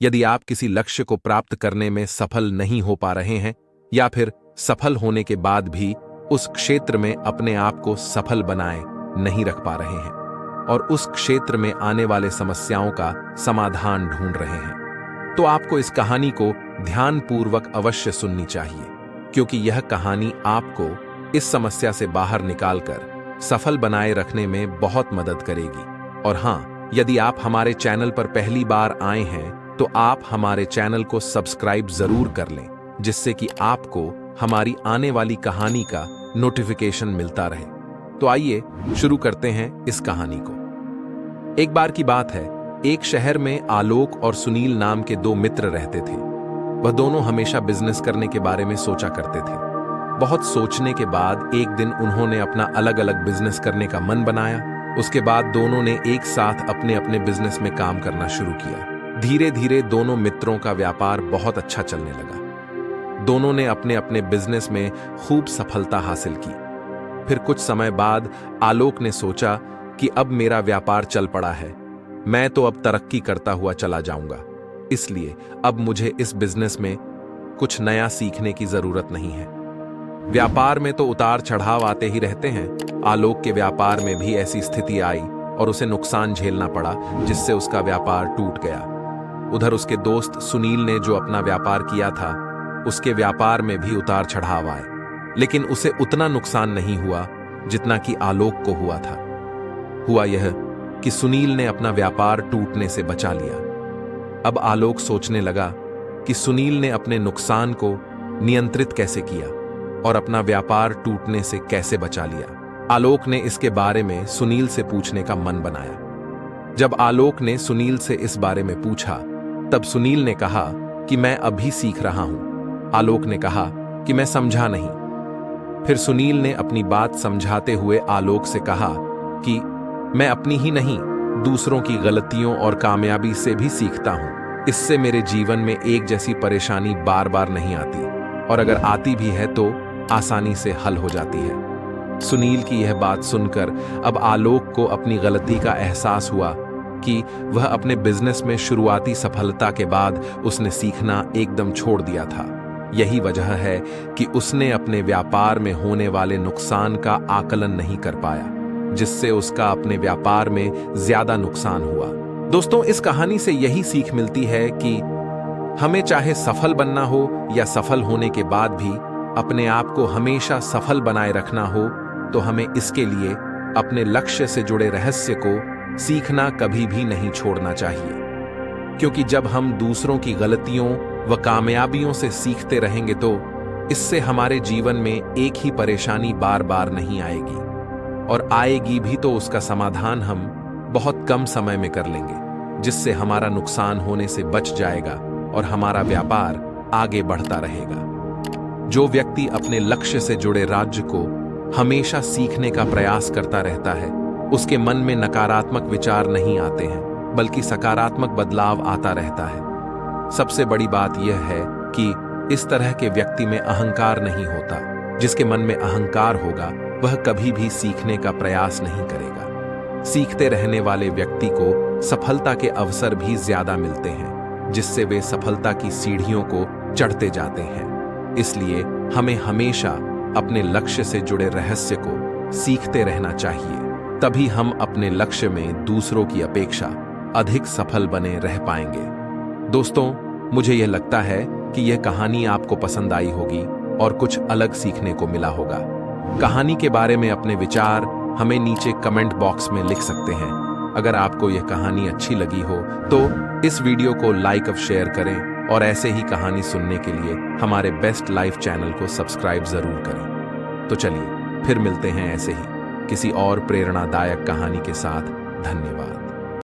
यदि आप किसी लक्ष्य को प्राप्त करने में सफल नहीं हो पा रहे हैं या फिर सफल होने के बाद भी उस क्षेत्र में अपने आप को सफल बनाए नहीं रख पा रहे हैं और उस क्षेत्र में आने वाले समस्याओं का समाधान ढूंढ रहे हैं, तो आपको इस कहानी को ध्यानपूर्वक अवश्य सुननी चाहिए, क्योंकि यह कहानी आपको इस समस्या से बाहर निकालकर सफल बनाए रखने में बहुत मदद करेगी। और हां, यदि आप हमारे चैनल पर पहली बार आए हैं तो आप हमारे चैनल को सब्सक्राइब जरूर कर लें, जिससे कि आपको हमारी आने वाली कहानी का नोटिफिकेशन मिलता रहे। तो आइए शुरू करते हैं इस कहानी को। एक बार की बात है, एक शहर में आलोक और सुनील नाम के दो मित्र रहते थे। वह दोनों हमेशा बिजनेस करने के बारे में सोचा करते थे। बहुत सोचने के बाद एक दिन उन्होंने अपना अलग अलग बिजनेस करने का मन बनाया। उसके बाद दोनों ने एक साथ अपने अपने बिजनेस में काम करना शुरू किया। धीरे धीरे दोनों मित्रों का व्यापार बहुत अच्छा चलने लगा। दोनों ने अपने अपने बिजनेस में खूब सफलता हासिल की। फिर कुछ समय बाद आलोक ने सोचा कि अब मेरा व्यापार चल पड़ा है, मैं तो अब तरक्की करता हुआ चला जाऊंगा, इसलिए अब मुझे इस बिजनेस में कुछ नया सीखने की जरूरत नहीं है। व्यापार में तो उतार चढ़ाव आते ही रहते हैं। आलोक के व्यापार में भी ऐसी स्थिति आई और उसे नुकसान झेलना पड़ा, जिससे उसका व्यापार टूट गया। उधर उसके दोस्त सुनील ने जो अपना व्यापार किया था, उसके व्यापार में भी उतार चढ़ाव आए, लेकिन उसे उतना नुकसान नहीं हुआ जितना कि आलोक को हुआ था। हुआ यह कि सुनील ने अपना व्यापार टूटने से बचा लिया। अब आलोक सोचने लगा कि सुनील ने अपने नुकसान को नियंत्रित कैसे किया और अपना व्यापार टूटने से कैसे बचा लिया। आलोक ने इसके बारे में सुनील से पूछने का मन बनाया। जब आलोक ने सुनील से इस बारे में पूछा, तब सुनील ने कहा कि मैं अभी सीख रहा हूं। आलोक ने कहा कि मैं समझा नहीं। फिर सुनील ने अपनी बात समझाते हुए आलोक से कहा कि मैं अपनी ही नहीं, दूसरों की गलतियों और कामयाबी से भी सीखता हूं। इससे मेरे जीवन में एक जैसी परेशानी बार बार नहीं आती, और अगर आती भी है तो आसानी से हल हो जाती है। सुनील की यह बात सुनकर अब आलोक को अपनी गलती का एहसास हुआ कि वह अपने बिजनेस में शुरुआती सफलता के बाद उसने सीखना एकदम छोड़ दिया था। यही वजह है कि उसने अपने व्यापार में होने वाले नुकसान का आकलन नहीं कर पाया, जिससे उसका अपने व्यापार में ज्यादा नुकसान हुआ। दोस्तों, इस कहानी से यही सीख मिलती है कि हमें चाहे सफल बनना हो या सफल होने के बाद भी अपने आप को हमेशा सफल बनाए रखना हो, तो हमें इसके लिए अपने लक्ष्य से जुड़े रहस्य को सीखना कभी भी नहीं छोड़ना चाहिए। क्योंकि जब हम दूसरों की गलतियों व कामयाबियों से सीखते रहेंगे तो इससे हमारे जीवन में एक ही परेशानी बार बार नहीं आएगी, और आएगी भी तो उसका समाधान हम बहुत कम समय में कर लेंगे, जिससे हमारा नुकसान होने से बच जाएगा और हमारा व्यापार आगे बढ़ता रहेगा। जो व्यक्ति अपने लक्ष्य से जुड़े राज्य को हमेशा सीखने का प्रयास करता रहता है, उसके मन में नकारात्मक विचार नहीं आते हैं, बल्कि सकारात्मक बदलाव आता रहता है। सबसे बड़ी बात यह है कि इस तरह के व्यक्ति में अहंकार नहीं होता। जिसके मन में अहंकार होगा वह कभी भी सीखने का प्रयास नहीं करेगा। सीखते रहने वाले व्यक्ति को सफलता के अवसर भी ज्यादा मिलते हैं, जिससे वे सफलता की सीढ़ियों को चढ़ते जाते हैं। इसलिए हमें हमेशा अपने लक्ष्य से जुड़े रहस्य को सीखते रहना चाहिए, तभी हम अपने लक्ष्य में दूसरों की अपेक्षा अधिक सफल बने रह पाएंगे। दोस्तों, मुझे यह लगता है कि यह कहानी आपको पसंद आई होगी और कुछ अलग सीखने को मिला होगा। कहानी के बारे में अपने विचार हमें नीचे कमेंट बॉक्स में लिख सकते हैं। अगर आपको यह कहानी अच्छी लगी हो तो इस वीडियो को लाइक और शेयर करें, और ऐसे ही कहानी सुनने के लिए हमारे बेस्ट लाइफ चैनल को सब्सक्राइब जरूर करें। तो चलिए फिर मिलते हैं ऐसे ही किसी और प्रेरणादायक कहानी के साथ। धन्यवाद।